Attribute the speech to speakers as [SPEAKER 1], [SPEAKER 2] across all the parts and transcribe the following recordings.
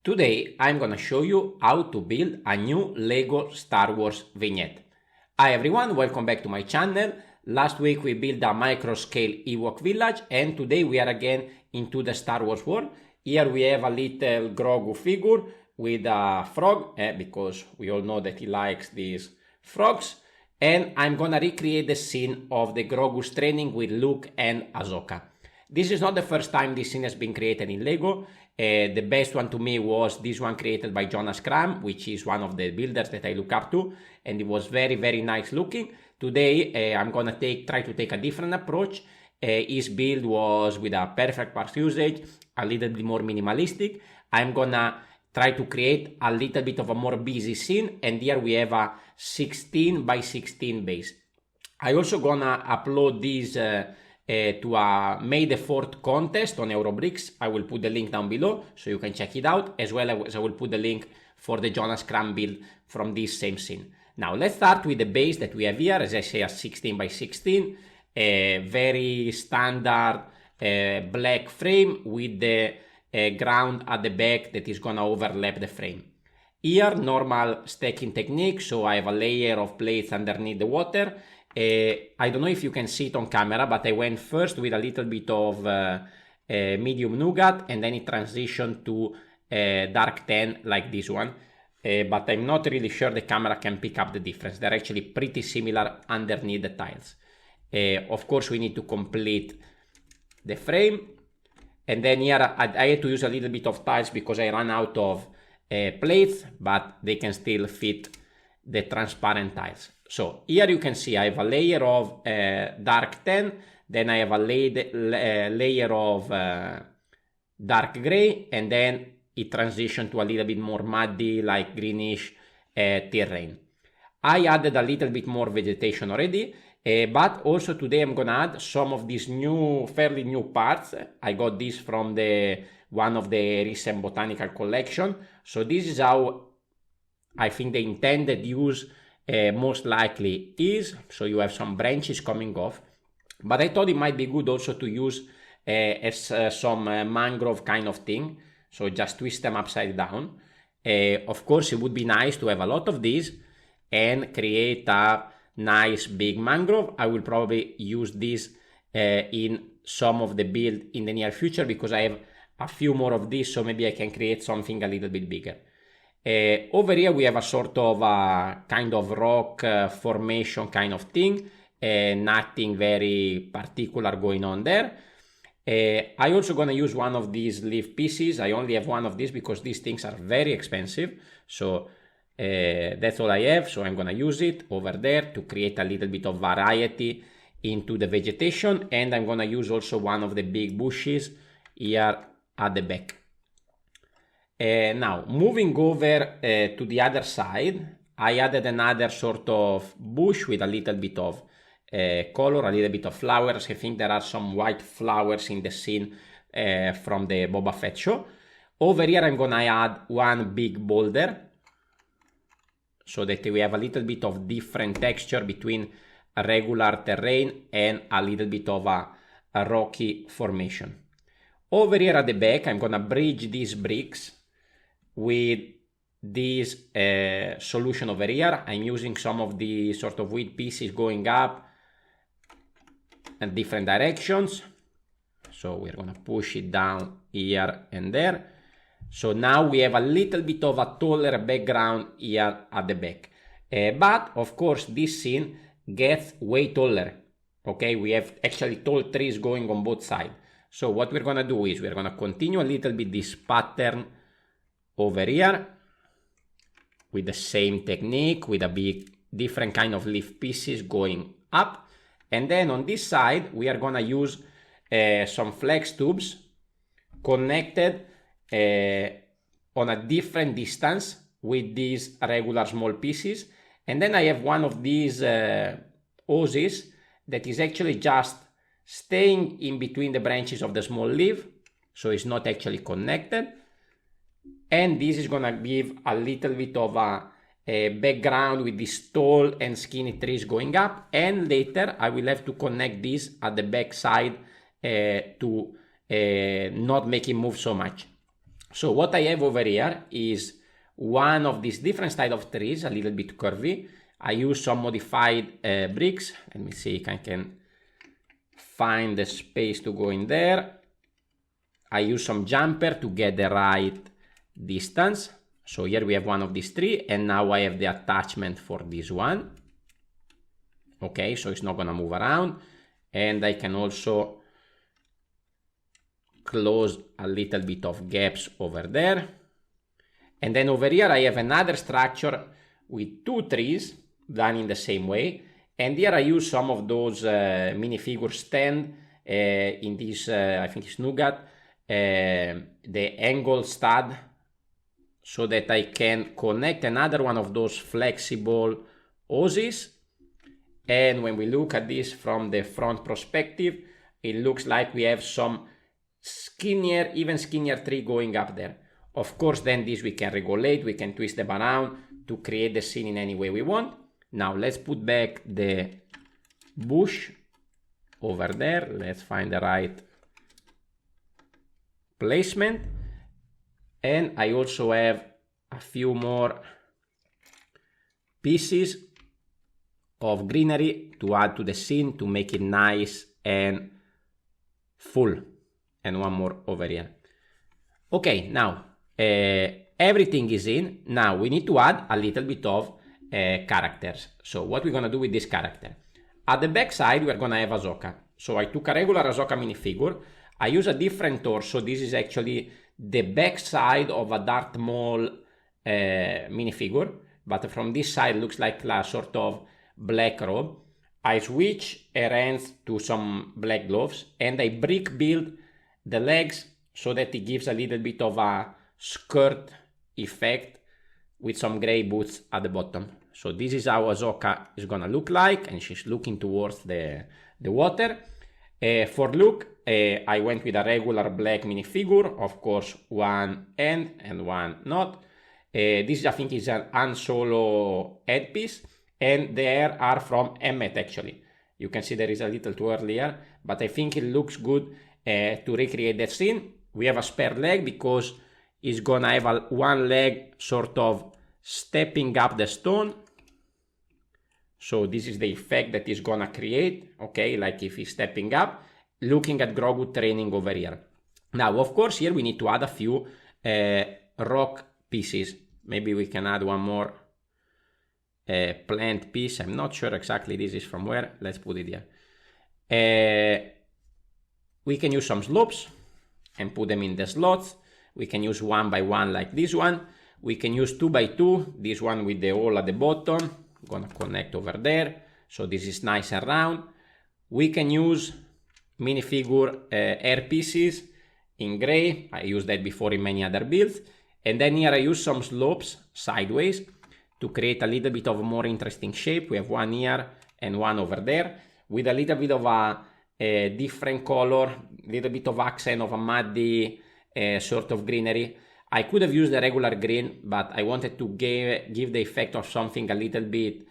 [SPEAKER 1] Today I'm gonna show you how to build a new LEGO Star Wars vignette. Hi everyone, welcome back to my channel. Last week we built a micro-scale Ewok village and today we are again into the Star Wars world. Here we have a little Grogu figure with a frog, because we all know that he likes these frogs. And I'm gonna recreate the scene of the Grogu's training with Luke and Ahsoka. This is not the first time this scene has been created in LEGO. The best one to me was this one created by Jonas Kram, which is one of the builders that I look up to, and it was very, very nice looking. Today I'm gonna try to take a different approach. His build was with a perfect parts usage, a little bit more minimalistic. I'm gonna try to create a little bit of a more busy scene, and here we have a 16 by 16 base. I also gonna upload this to a May the 4th contest on Eurobricks. I will put the link down below so you can check it out, as well as I will put the link for the Jonas Kram build from this same scene. Now let's start with the base that we have here, as I say, a 16 by 16, a very standard black frame with the ground at the back that is gonna overlap the frame. Here, normal stacking technique, so I have a layer of plates underneath the water. I don't know if you can see it on camera, but I went first with a little bit of medium nougat, and then it transitioned to dark tan like this one. But I'm not really sure the camera can pick up the difference. They're actually pretty similar underneath the tiles. Of course, we need to complete the frame. And then here I had to use a little bit of tiles because I ran out of plates, but they can still fit the transparent tiles. So here you can see I have a layer of dark tan, then I have a layer of dark gray, and then it transitioned to a little bit more muddy, like greenish terrain. I added a little bit more vegetation already, but also today I'm gonna add some of these fairly new parts. I got this from one of the recent botanical collection. So this is how I think the intended use most likely is. So you have some branches coming off, but I thought it might be good also to use some mangrove kind of thing. So just twist them upside down. Of course, it would be nice to have a lot of these and create a nice big mangrove. I will probably use this in some of the build in the near future because I have a few more of these, so maybe I can create something a little bit bigger. Over here we have a sort of a kind of rock formation kind of thing, nothing very particular going on there. I also gonna use one of these leaf pieces. I only have one of these because these things are very expensive, so that's all I have. So I'm gonna use it over there to create a little bit of variety into the vegetation, and I'm gonna use also one of the big bushes here at the back. Now moving over to the other side, I added another sort of bush with a little bit of color, a little bit of flowers. I think there are some white flowers in the scene from the Boba Fett show. Over here I'm gonna add one big boulder so that we have a little bit of different texture between a regular terrain and a little bit of a rocky formation. Over here at the back I'm gonna bridge these bricks with this solution over here. I'm using some of the sort of wood pieces going up in different directions. So we're gonna push it down here and there. So now we have a little bit of a taller background here at the back. But of course this scene gets way taller. Okay, we have actually tall trees going on both sides. So what we're gonna do is we're gonna continue a little bit this pattern over here with the same technique, with a big different kind of leaf pieces going up. And then on this side we are gonna use some flex tubes connected on a different distance with these regular small pieces. And then I have one of these hoses that is actually just staying in between the branches of the small leaf, so it's not actually connected. And this is gonna give a little bit of a background with these tall and skinny trees going up, and later I will have to connect this at the back side to not make it move so much. So what I have over here is one of these different style of trees, a little bit curvy. I use some modified bricks. Let me see if I can find the space to go in there. I use some jumper to get the right distance. So here we have one of these three, and now I have the attachment for this one. Okay, so it's not gonna move around. And I can also close a little bit of gaps over there. And then over here I have another structure with two trees done in the same way. And here I use some of those minifigure stand in this, I think it's Nougat, the angle stud, so that I can connect another one of those flexible hoses. And when we look at this from the front perspective, it looks like we have some skinnier, even skinnier tree going up there. Of course, then this we can regulate, we can twist them around to create the scene in any way we want. Now let's put back the bush over there. Let's find the right placement. And I also have a few more pieces of greenery to add to the scene to make it nice and full. And one more over here. Okay, now everything is in. Now we need to add a little bit of characters. So what we're gonna do with this character? At the back side, we're gonna have Ahsoka. So I took a regular Ahsoka minifigure. I use a different torso. This is actually the back side of a Darth Maul minifigure, but from this side looks like a sort of black robe. I switch her hands to some black gloves, and I brick build the legs so that it gives a little bit of a skirt effect with some gray boots at the bottom. So this is how Ahsoka is gonna look like, and she's looking towards the water. For look, I went with a regular black minifigure, of course, one end and one not. This I think is an Han Solo headpiece, and the hair are from Emmet actually. You can see there is a little too early here, but I think it looks good to recreate that scene. We have a spare leg because it's gonna have one leg sort of stepping up the stone. So this is the effect that is gonna create, okay, like if he's stepping up, looking at Grogu training over here. Now, of course, here we need to add a few rock pieces. Maybe we can add one more plant piece. I'm not sure exactly this is from where. Let's put it here. We can use some slopes and put them in the slots. We can use one by one like this one. We can use 2 by 2, this one with the hole at the bottom. I'm gonna connect over there, so this is nice and round. We can use minifigure air pieces in gray. I used that before in many other builds. And then here I use some slopes sideways to create a little bit of a more interesting shape. We have one here and one over there with a little bit of a different color, little bit of accent of a muddy sort of greenery. I could have used the regular green, but I wanted to give the effect of something a little bit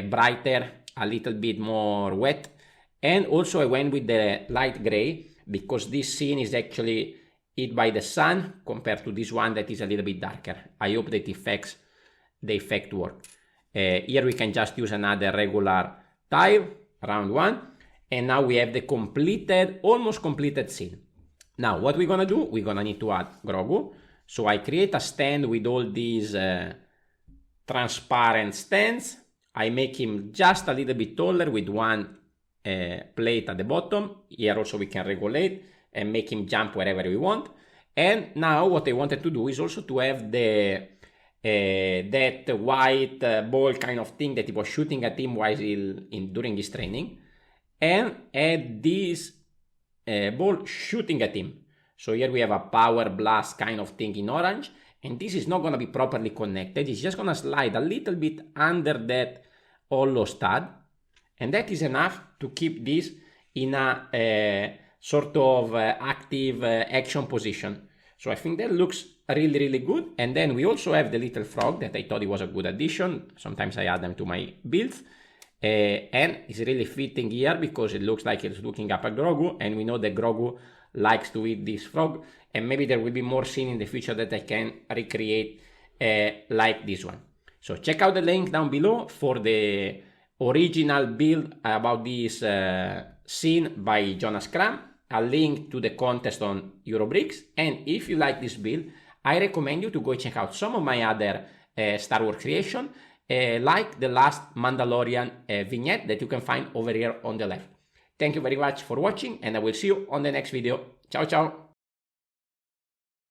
[SPEAKER 1] brighter, a little bit more wet. And also I went with the light gray because this scene is actually hit by the sun compared to this one that is a little bit darker. I hope that the effect works. Here we can just use another regular tile, round one. And now we have the completed, almost completed scene. Now what we're gonna do, we're gonna need to add Grogu. So I create a stand with all these transparent stands. I make him just a little bit taller with one plate at the bottom. Here also we can regulate and make him jump wherever we want. And now what I wanted to do is also to have the that white ball kind of thing that he was shooting at him while during his training, and add this ball shooting at him. So here we have a power blast kind of thing in orange, and this is not going to be properly connected. It's just going to slide a little bit under that hollow stud, and that is enough to keep this in a sort of active action position. So I think that looks really, really good. And then we also have the little frog that I thought it was a good addition. Sometimes I add them to my builds. And it's really fitting here because it looks like it's looking up at Grogu, and we know that Grogu likes to eat this frog. and maybe there will be more scene in the future that I can recreate like this one. So check out the link down below for the original build about this scene by Jonas Kram, a link to the contest on Eurobricks, and if you like this build, I recommend you to go check out some of my other Star Wars creation, like the last Mandalorian vignette that you can find over here on the left. Thank you very much for watching, and I will see you on the next video. Ciao ciao!